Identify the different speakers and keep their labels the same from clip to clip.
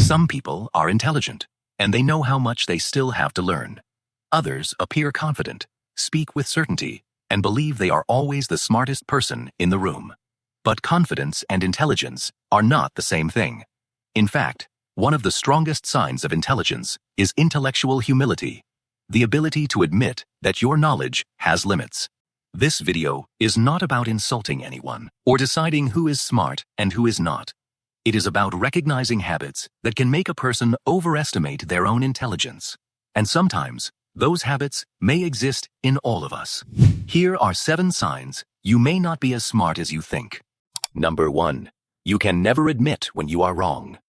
Speaker 1: Some people are intelligent, and they know how much they still have to learn. Others appear confident, speak with certainty, and believe they are always the smartest person in the room. But confidence and intelligence are not the same thing. In fact, one of the strongest signs of intelligence is intellectual humility, the ability to admit that your knowledge has limits. This video is not about insulting anyone or deciding who is smart and who is not. It is about recognizing habits that can make a person overestimate their own intelligence. And sometimes, those habits may exist in all of us. Here are 7 signs you may not be as smart as you think. Number 1. You can never admit when you are wrong.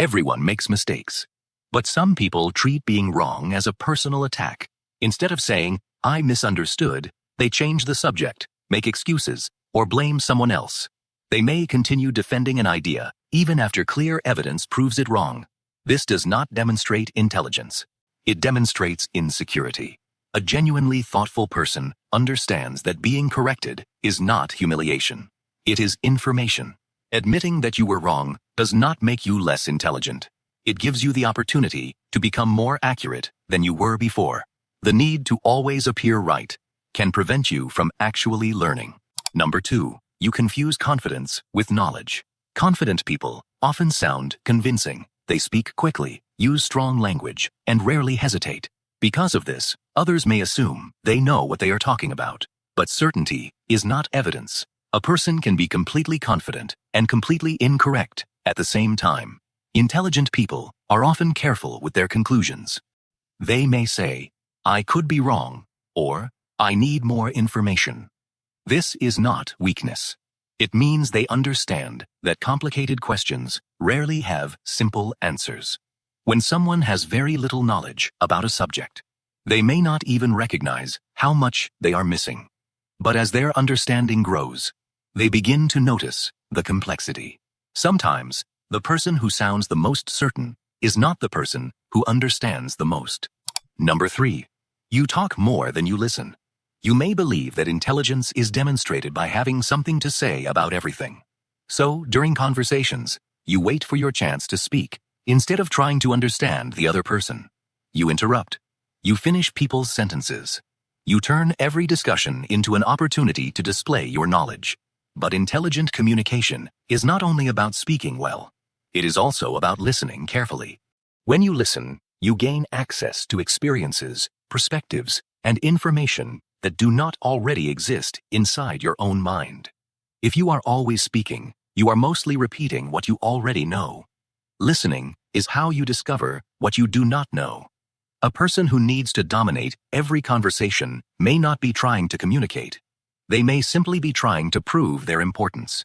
Speaker 1: Everyone makes mistakes. But some people treat being wrong as a personal attack. Instead of saying, "I misunderstood," they change the subject, make excuses, or blame someone else. They may continue defending an idea, even after clear evidence proves it wrong. This does not demonstrate intelligence. It demonstrates insecurity. A genuinely thoughtful person understands that being corrected is not humiliation. It is information. Admitting that you were wrong does not make you less intelligent. It gives you the opportunity to become more accurate than you were before. The need to always appear right can prevent you from actually learning. Number 2. You confuse confidence with knowledge. Confident people often sound convincing. They speak quickly, use strong language, and rarely hesitate. Because of this, others may assume they know what they are talking about. But certainty is not evidence. A person can be completely confident and completely incorrect at the same time. Intelligent people are often careful with their conclusions. They may say, "I could be wrong," or "I need more information." This is not weakness. It means they understand that complicated questions rarely have simple answers. When someone has very little knowledge about a subject, they may not even recognize how much they are missing. But as their understanding grows, they begin to notice the complexity. Sometimes, the person who sounds the most certain is not the person who understands the most. Number 3. You talk more than you listen. You may believe that intelligence is demonstrated by having something to say about everything. So, during conversations, you wait for your chance to speak instead of trying to understand the other person. You interrupt. You finish people's sentences. You turn every discussion into an opportunity to display your knowledge. But intelligent communication is not only about speaking well. It is also about listening carefully. When you listen, you gain access to experiences, perspectives, and information that do not already exist inside your own mind. If you are always speaking, you are mostly repeating what you already know. Listening is how you discover what you do not know. A person who needs to dominate every conversation may not be trying to communicate. They may simply be trying to prove their importance.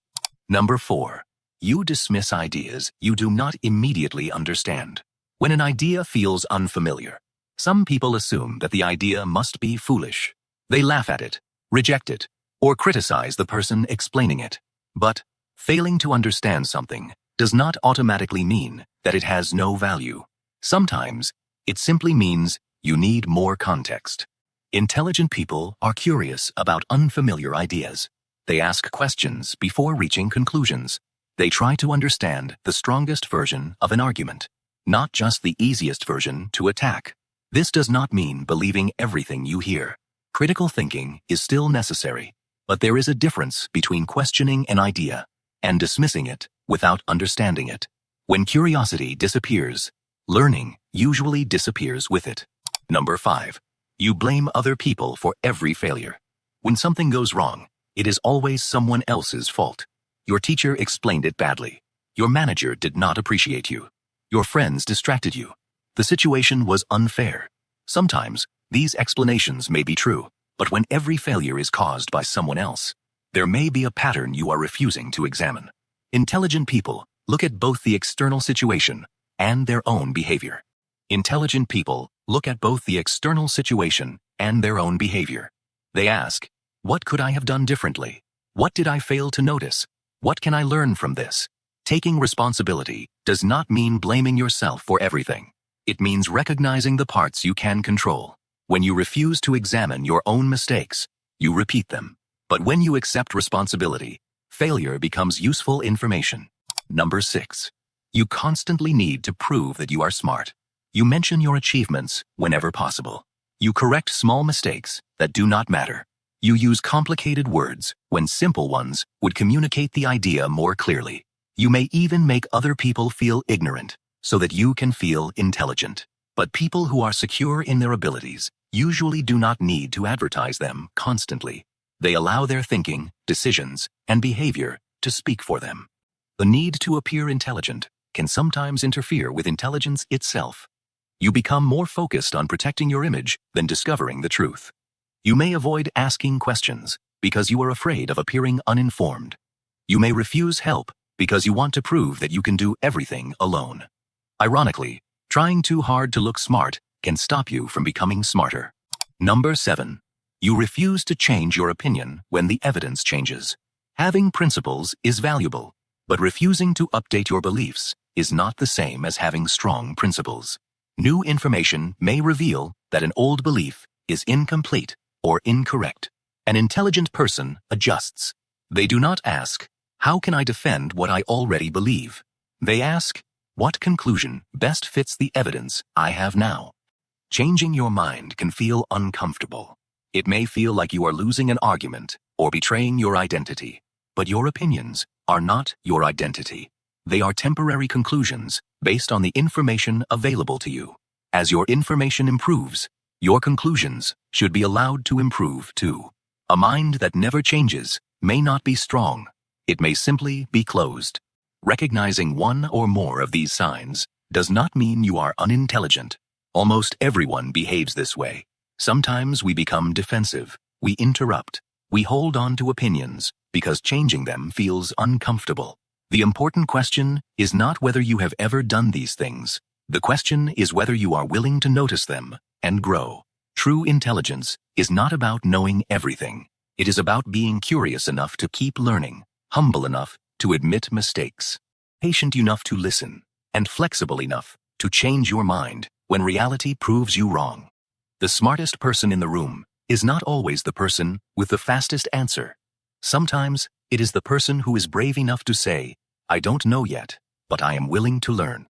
Speaker 1: Number 4. You dismiss ideas you do not immediately understand. When an idea feels unfamiliar, some people assume that the idea must be foolish. They laugh at it, reject it, or criticize the person explaining it. But failing to understand something does not automatically mean that it has no value. Sometimes, it simply means you need more context. Intelligent people are curious about unfamiliar ideas. They ask questions before reaching conclusions. They try to understand the strongest version of an argument, not just the easiest version to attack. This does not mean believing everything you hear. Critical thinking is still necessary, but there is a difference between questioning an idea and dismissing it without understanding it. When curiosity disappears, learning usually disappears with it. Number 5. You blame other people for every failure. When something goes wrong, it is always someone else's fault. Your teacher explained it badly. Your manager did not appreciate you. Your friends distracted you. The situation was unfair. Sometimes, these explanations may be true, but when every failure is caused by someone else, there may be a pattern you are refusing to examine. Intelligent people look at both the external situation and their own behavior. Intelligent people look at both the external situation and their own behavior. They ask, what could I have done differently? What did I fail to notice? What can I learn from this? Taking responsibility does not mean blaming yourself for everything. It means recognizing the parts you can control. When you refuse to examine your own mistakes, you repeat them. But when you accept responsibility, failure becomes useful information. Number 6. You constantly need to prove that you are smart. You mention your achievements whenever possible. You correct small mistakes that do not matter. You use complicated words when simple ones would communicate the idea more clearly. You may even make other people feel ignorant so that you can feel intelligent. But people who are secure in their abilities usually do not need to advertise them constantly. They allow their thinking, decisions, and behavior to speak for them. The need to appear intelligent can sometimes interfere with intelligence itself. You become more focused on protecting your image than discovering the truth. You may avoid asking questions because you are afraid of appearing uninformed. You may refuse help because you want to prove that you can do everything alone. Ironically, trying too hard to look smart can stop you from becoming smarter. Number 7. You refuse to change your opinion when the evidence changes. Having principles is valuable, but refusing to update your beliefs is not the same as having strong principles. New information may reveal that an old belief is incomplete or incorrect. An intelligent person adjusts. They do not ask, "How can I defend what I already believe?" They ask, "What conclusion best fits the evidence I have now?" Changing your mind can feel uncomfortable. It may feel like you are losing an argument or betraying your identity. But your opinions are not your identity. They are temporary conclusions based on the information available to you. As your information improves, your conclusions should be allowed to improve too. A mind that never changes may not be strong. It may simply be closed. Recognizing one or more of these signs does not mean you are unintelligent. Almost everyone behaves this way. Sometimes we become defensive. We interrupt. We hold on to opinions because changing them feels uncomfortable. The important question is not whether you have ever done these things. The question is whether you are willing to notice them and grow. True intelligence is not about knowing everything. It is about being curious enough to keep learning, humble enough to admit mistakes, patient enough to listen, and flexible enough to change your mind when reality proves you wrong. The smartest person in the room is not always the person with the fastest answer. Sometimes it is the person who is brave enough to say, "I don't know yet, but I am willing to learn."